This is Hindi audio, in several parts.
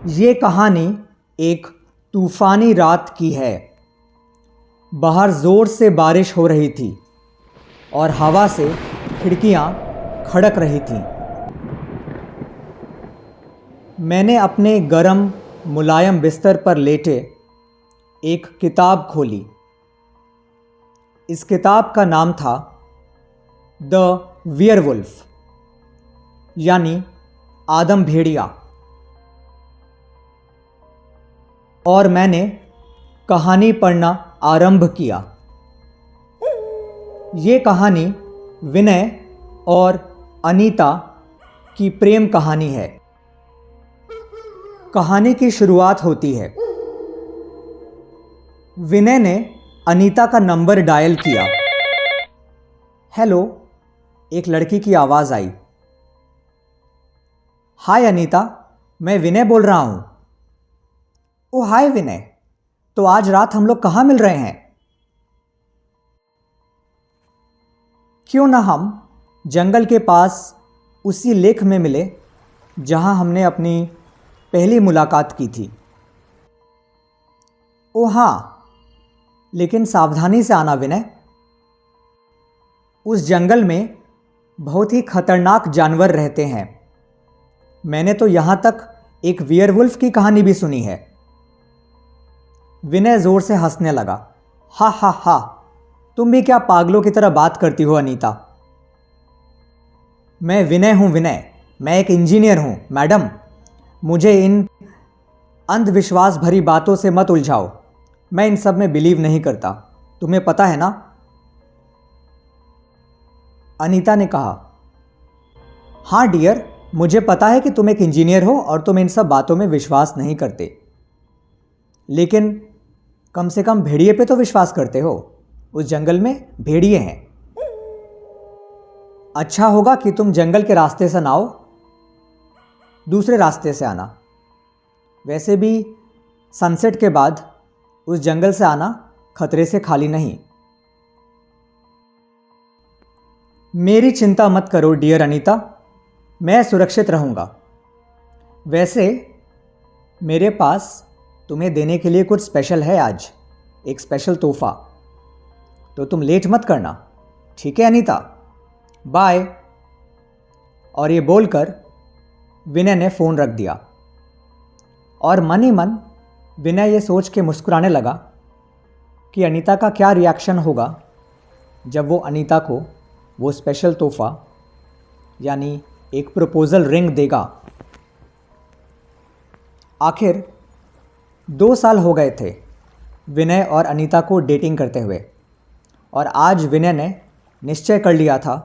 ये कहानी एक तूफ़ानी रात की है। बाहर ज़ोर से बारिश हो रही थी और हवा से खिड़कियाँ खड़क रही थीं। मैंने अपने गरम मुलायम बिस्तर पर लेटे एक किताब खोली। इस किताब का नाम था द वियरवुल्फ यानी आदम भेड़िया, और मैंने कहानी पढ़ना आरंभ किया। ये कहानी विनय और अनीता की प्रेम कहानी है। कहानी की शुरुआत होती है। विनय ने अनीता का नंबर डायल किया। हेलो, एक लड़की की आवाज़ आई। हाय अनीता, मैं विनय बोल रहा हूँ। ओह हाय विनय, तो आज रात हम लोग कहाँ मिल रहे हैं? क्यों ना हम जंगल के पास उसी लेक में मिले जहाँ हमने अपनी पहली मुलाकात की थी। ओह हाँ, लेकिन सावधानी से आना विनय। उस जंगल में बहुत ही खतरनाक जानवर रहते हैं। मैंने तो यहाँ तक एक वियरवुल्फ की कहानी भी सुनी है। विनय ज़ोर से हंसने लगा। हा हा हा, तुम भी क्या पागलों की तरह बात करती हो अनीता? मैं विनय हूँ विनय, मैं एक इंजीनियर हूँ मैडम। मुझे इन अंधविश्वास भरी बातों से मत उलझाओ। मैं इन सब में बिलीव नहीं करता, तुम्हें पता है ना? अनीता ने कहा। हाँ डियर, मुझे पता है कि तुम एक इंजीनियर हो और तुम इन सब बातों में विश्वास नहीं करते, लेकिन कम से कम भेड़िए पे तो विश्वास करते हो। उस जंगल में भेड़िए हैं। अच्छा होगा कि तुम जंगल के रास्ते से ना आओ, दूसरे रास्ते से आना। वैसे भी सनसेट के बाद उस जंगल से आना खतरे से खाली नहीं। मेरी चिंता मत करो डियर अनीता, मैं सुरक्षित रहूँगा। वैसे मेरे पास तुम्हें देने के लिए कुछ स्पेशल है आज, एक स्पेशल तोहफा। तो तुम लेट मत करना, ठीक है अनीता? बाय। और ये बोलकर विनय ने फ़ोन रख दिया और मन ही मन विनय ये सोच के मुस्कुराने लगा कि अनीता का क्या रिएक्शन होगा जब वो अनीता को वो स्पेशल तोहफा यानी एक प्रपोज़ल रिंग देगा। आखिर 2 साल हो गए थे विनय और अनीता को डेटिंग करते हुए, और आज विनय ने निश्चय कर लिया था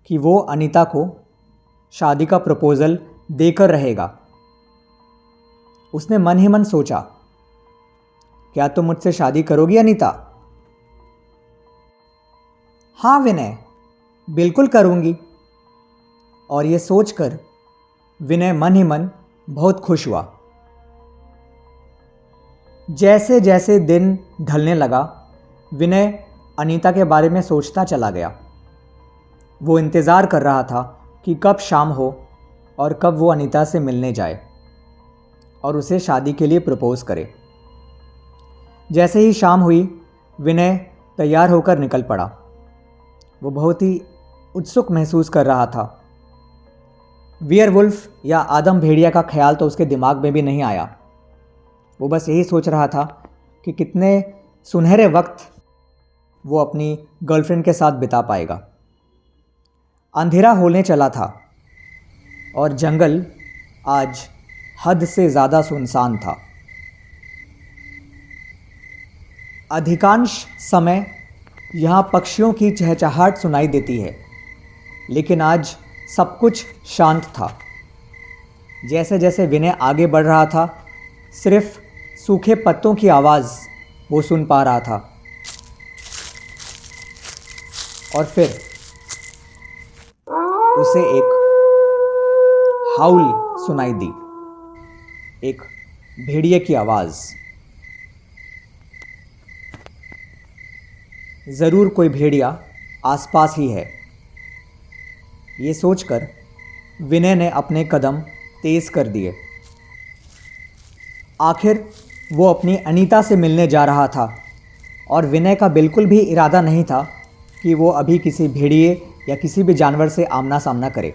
कि वो अनीता को शादी का प्रपोज़ल देकर रहेगा। उसने मन ही मन सोचा, क्या तुम मुझसे शादी करोगी अनीता? हाँ विनय, बिल्कुल करूँगी। और ये सोचकर विनय मन ही मन बहुत खुश हुआ। जैसे जैसे दिन ढलने लगा, विनय अनीता के बारे में सोचता चला गया। वो इंतज़ार कर रहा था कि कब शाम हो और कब वो अनीता से मिलने जाए और उसे शादी के लिए प्रपोज़ करे। जैसे ही शाम हुई, विनय तैयार होकर निकल पड़ा। वो बहुत ही उत्सुक महसूस कर रहा था। वियरवुल्फ या आदम भेड़िया का ख्याल तो उसके दिमाग में भी नहीं आया। वो बस यही सोच रहा था कि कितने सुनहरे वक्त वो अपनी गर्लफ्रेंड के साथ बिता पाएगा। अंधेरा होने चला था और जंगल आज हद से ज़्यादा सुनसान था। अधिकांश समय यहाँ पक्षियों की चहचहाहट सुनाई देती है, लेकिन आज सब कुछ शांत था। जैसे जैसे विनय आगे बढ़ रहा था, सिर्फ सूखे पत्तों की आवाज़ वो सुन पा रहा था। और फिर उसे एक हाउल सुनाई दी, एक भेड़िए की आवाज़। ज़रूर कोई भेड़िया आसपास ही है। ये सोचकर विनय ने अपने कदम तेज़ कर दिए। आखिर वो अपनी अनीता से मिलने जा रहा था और विनय का बिल्कुल भी इरादा नहीं था कि वो अभी किसी भेड़िए या किसी भी जानवर से आमना सामना करे।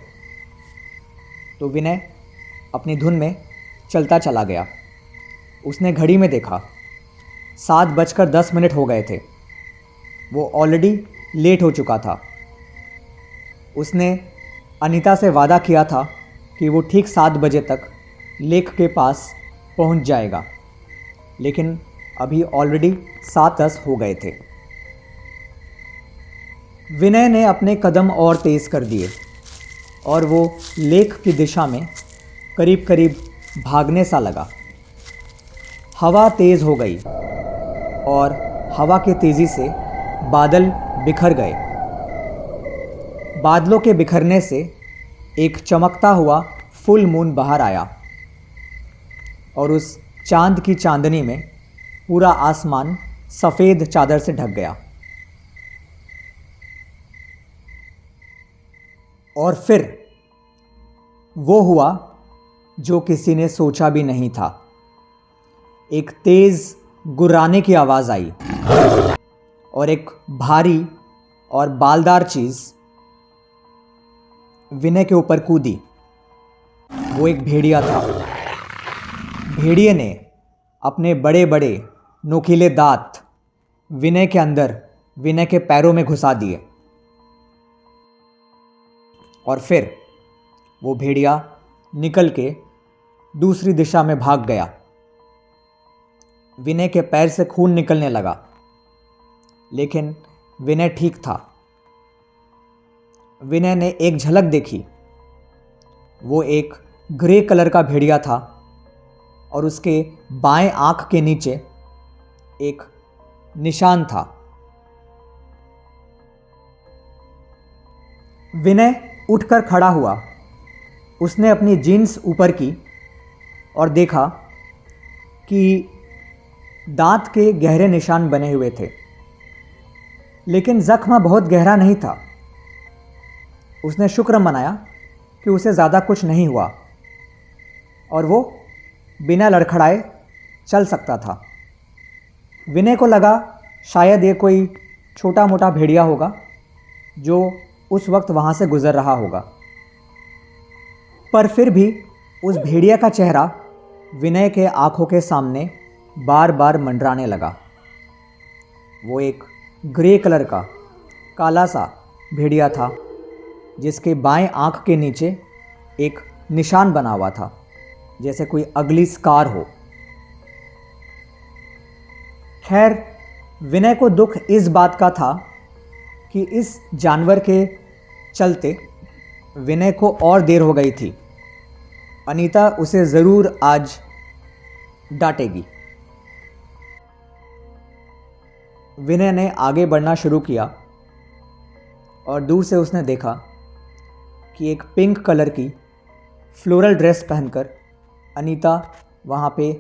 तो विनय अपनी धुन में चलता चला गया। उसने घड़ी में देखा, 7:10 हो गए थे। वो ऑलरेडी लेट हो चुका था। उसने अनीता से वादा किया था कि वो ठीक 7 बजे तक लेक के पास पहुंच जाएगा, लेकिन अभी ऑलरेडी 7:10 हो गए थे। विनय ने अपने कदम और तेज़ कर दिए और वो लेक की दिशा में करीब करीब भागने सा लगा। हवा तेज़ हो गई और हवा की तेज़ी से बादल बिखर गए। बादलों के बिखरने से एक चमकता हुआ फुल मून बाहर आया और उस चांद की चांदनी में पूरा आसमान सफ़ेद चादर से ढक गया। और फिर वो हुआ जो किसी ने सोचा भी नहीं था। एक तेज़ गुर्राने की आवाज़ आई और एक भारी और बालदार चीज़ विनय के ऊपर कूदी। वो एक भेड़िया था। भेड़िए ने अपने बड़े बड़े नोकीले दांत विनय के अंदर, विनय के पैरों में घुसा दिए और फिर वो भेड़िया निकल के दूसरी दिशा में भाग गया। विनय के पैर से खून निकलने लगा, लेकिन विनय ठीक था। विनय ने एक झलक देखी। वो एक ग्रे कलर का भेड़िया था और उसके बाएं आंख के नीचे एक निशान था। विनय उठकर खड़ा हुआ। उसने अपनी जीन्स ऊपर की और देखा कि दांत के गहरे निशान बने हुए थे, लेकिन जख्म बहुत गहरा नहीं था। उसने शुक्र मनाया कि उसे ज़्यादा कुछ नहीं हुआ और वो बिना लड़खड़ाए चल सकता था। विनय को लगा शायद ये कोई छोटा मोटा भेड़िया होगा जो उस वक्त वहाँ से गुज़र रहा होगा, पर फिर भी उस भेड़िया का चेहरा विनय के आँखों के सामने बार बार मंडराने लगा। वो एक ग्रे कलर का काला सा भेड़िया था जिसके बाएं आँख के नीचे एक निशान बना हुआ था, जैसे कोई अगली स्कार हो। खैर, विनय को दुख इस बात का था कि इस जानवर के चलते विनय को और देर हो गई थी। अनीता उसे ज़रूर आज डांटेगी। विनय ने आगे बढ़ना शुरू किया और दूर से उसने देखा कि एक पिंक कलर की फ्लोरल ड्रेस पहनकर अनीता वहाँ पे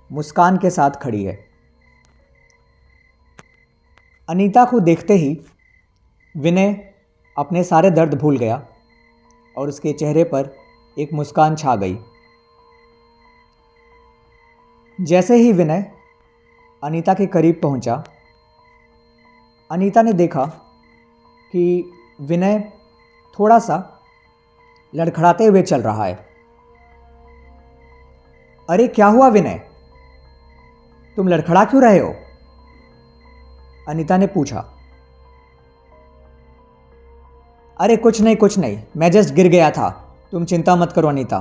मुस्कान के साथ खड़ी है। अनीता को देखते ही विनय अपने सारे दर्द भूल गया और उसके चेहरे पर एक मुस्कान छा गई। जैसे ही विनय अनीता के करीब पहुंचा, अनीता ने देखा कि विनय थोड़ा सा लड़खड़ाते हुए चल रहा है। अरे क्या हुआ विनय, तुम लड़खड़ा क्यों रहे हो? अनीता ने पूछा। अरे कुछ नहीं, मैं जस्ट गिर गया था, तुम चिंता मत करो अनीता,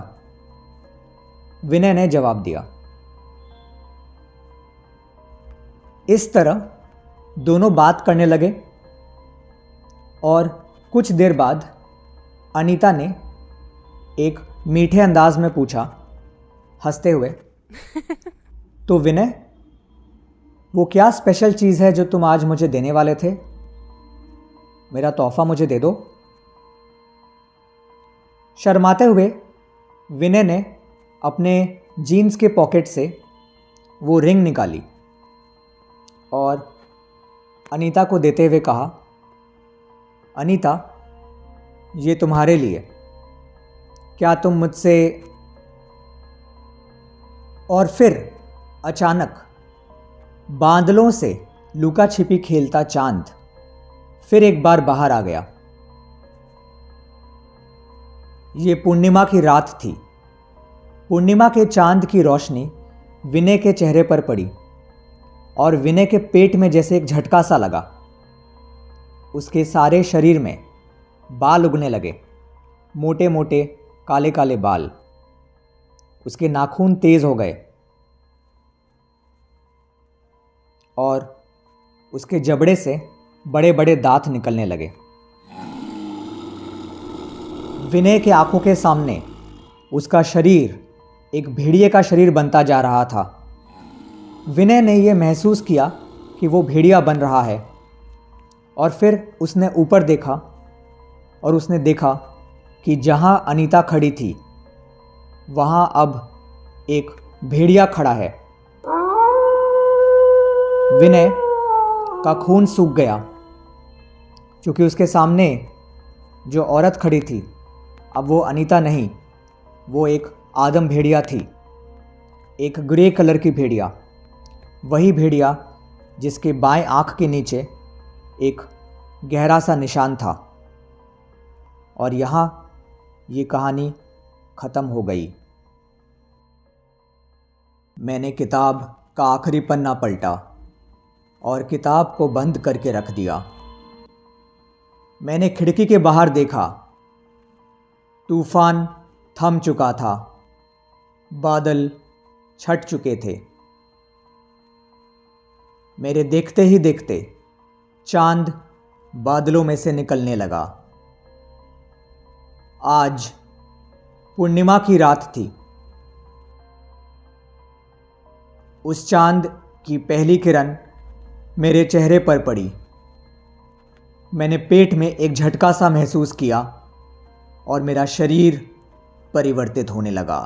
विनय ने जवाब दिया। इस तरह दोनों बात करने लगे और कुछ देर बाद अनीता ने एक मीठे अंदाज में पूछा, हंसते हुए, तो विनय, वो क्या स्पेशल चीज़ है जो तुम आज मुझे देने वाले थे? मेरा तोहफा मुझे दे दो। शर्माते हुए विनय ने अपने जीन्स के पॉकेट से वो रिंग निकाली और अनीता को देते हुए कहा, अनीता, ये तुम्हारे लिए, क्या तुम मुझसे? और फिर अचानक बादलों से लुका छिपी खेलता चांद फिर एक बार बाहर आ गया। ये पूर्णिमा की रात थी। पूर्णिमा के चांद की रोशनी विनय के चेहरे पर पड़ी और विनय के पेट में जैसे एक झटका सा लगा। उसके सारे शरीर में बाल उगने लगे, मोटे मोटे काले काले बाल। उसके नाखून तेज हो गए और उसके जबड़े से बड़े बड़े दांत निकलने लगे। विनय के आंखों के सामने उसका शरीर एक भेड़िए का शरीर बनता जा रहा था। विनय ने यह महसूस किया कि वो भेड़िया बन रहा है और फिर उसने ऊपर देखा और उसने देखा कि जहां अनीता खड़ी थी वहां अब एक भेड़िया खड़ा है। विनय का खून सूख गया क्योंकि उसके सामने जो औरत खड़ी थी अब वो अनीता नहीं, वो एक आदम भेड़िया थी, एक ग्रे कलर की भेड़िया। वही भेड़िया जिसके बाएं आंख के नीचे एक गहरा सा निशान था। और यहाँ ये कहानी ख़त्म हो गई। मैंने किताब का आखिरी पन्ना पलटा और किताब को बंद करके रख दिया। मैंने खिड़की के बाहर देखा। तूफान थम चुका था, बादल छट चुके थे। मेरे देखते ही देखते चांद बादलों में से निकलने लगा। आज पूर्णिमा की रात थी। उस चांद की पहली किरण मेरे चेहरे पर पड़ी। मैंने पेट में एक झटका सा महसूस किया और मेरा शरीर परिवर्तित होने लगा।